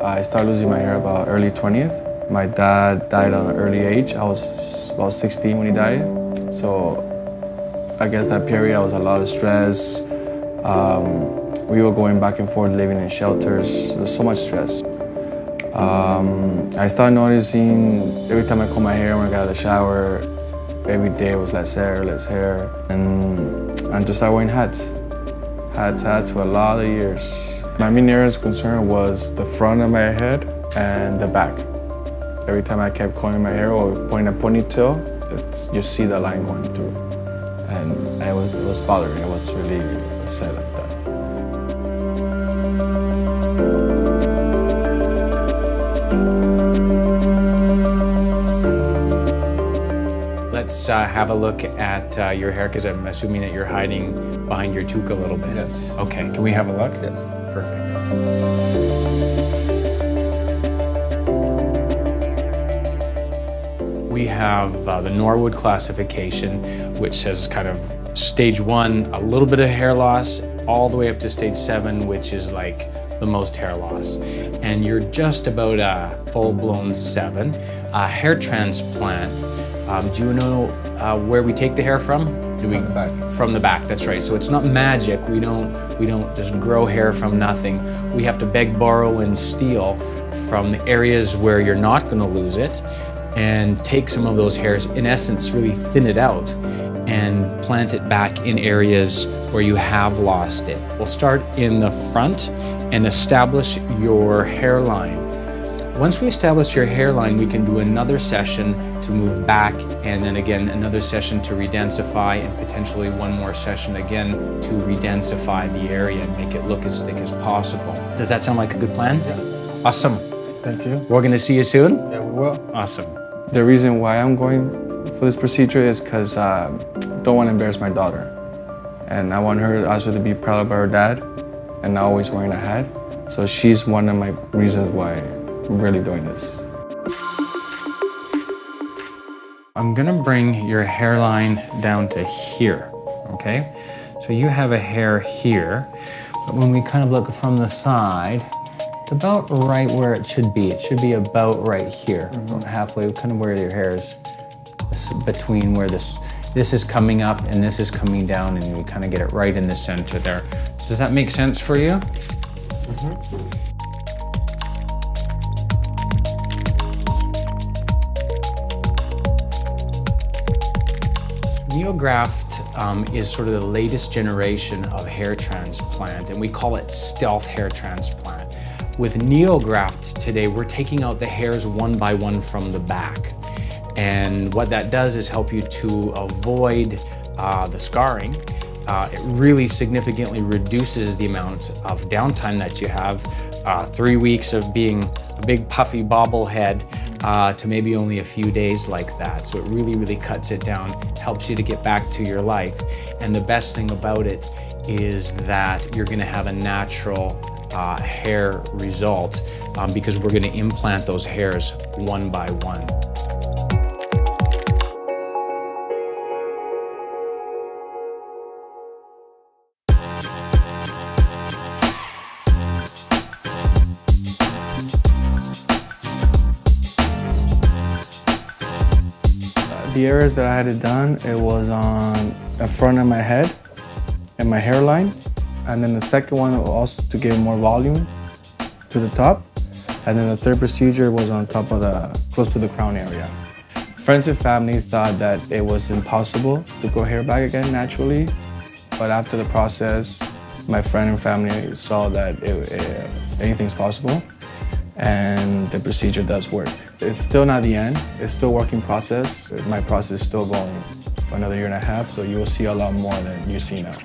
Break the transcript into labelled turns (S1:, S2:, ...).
S1: I started losing my hair about early 20th. My dad died at an early age. I was about 16 when he died. So I guess that period I was a lot of stress. We were going back and forth living in shelters. There was so much stress. I started noticing every time I comb my hair when I got out of the shower, every day it was less hair. And just started wearing hats for a lot of years. My main area of concern was the front of my head and the back. Every time I kept combing my hair or putting a ponytail, you see the line going through. And it was bothering. I was really upset at that.
S2: Let's have a look at your hair, because I'm assuming that you're hiding behind your toque a little bit.
S1: Yes.
S2: Okay, can we have a look?
S1: Yes.
S2: Perfect. We have the Norwood classification, which says kind of stage 1, a little bit of hair loss, all the way up to stage 7, which is like the most hair loss. And you're just about a full-blown 7. Hair transplant. Do you know where we take the hair from?
S1: From the back.
S2: From the back, that's right. So it's not magic. We don't just grow hair from nothing. We have to beg, borrow, and steal from the areas where you're not going to lose it, and take some of those hairs, in essence, really thin it out and plant it back in areas where you have lost it. We'll start in the front and establish your hairline. Once we establish your hairline, we can do another session to move back, and then again another session to redensify, and potentially one more session again to redensify the area and make it look as thick as possible. Does that sound like a good plan?
S1: Yeah.
S2: Awesome.
S1: Thank you.
S2: We're going to see you soon?
S1: Yeah, we will.
S2: Awesome.
S1: The reason why I'm going for this procedure is because I don't want to embarrass my daughter. And I want her also to be proud of her dad and not always wearing a hat. So she's one of my reasons why I'm really doing this.
S2: I'm gonna bring your hairline down to here, okay? So you have a hair here, but when we kind of look from the side, it's about right where it should be. It should be about right here, about halfway, kind of where your hair is, between where this is coming up and this is coming down, and we kind of get it right in the center there. Does that make sense for you? NeoGraft is sort of the latest generation of hair transplant, and we call it stealth hair transplant. With NeoGraft today, we're taking out the hairs one by one from the back. And what that does is help you to avoid the scarring. It really significantly reduces the amount of downtime that you have. 3 weeks of being a big puffy bobblehead to maybe only a few days like that. So it really, really cuts it down, helps you to get back to your life. And the best thing about it is that you're gonna have a natural hair result because we're gonna implant those hairs one by one.
S1: The areas that I had it done, it was on the front of my head and my hairline. And then the second one was also to give more volume to the top. And then the third procedure was on top of close to the crown area. Friends and family thought that it was impossible to grow hair back again naturally. But after the process, my friend and family saw that anything's possible. And the procedure does work. It's still not the end. It's still a working process. My process is still going for another 1.5 years, so you'll see a lot more than you see now.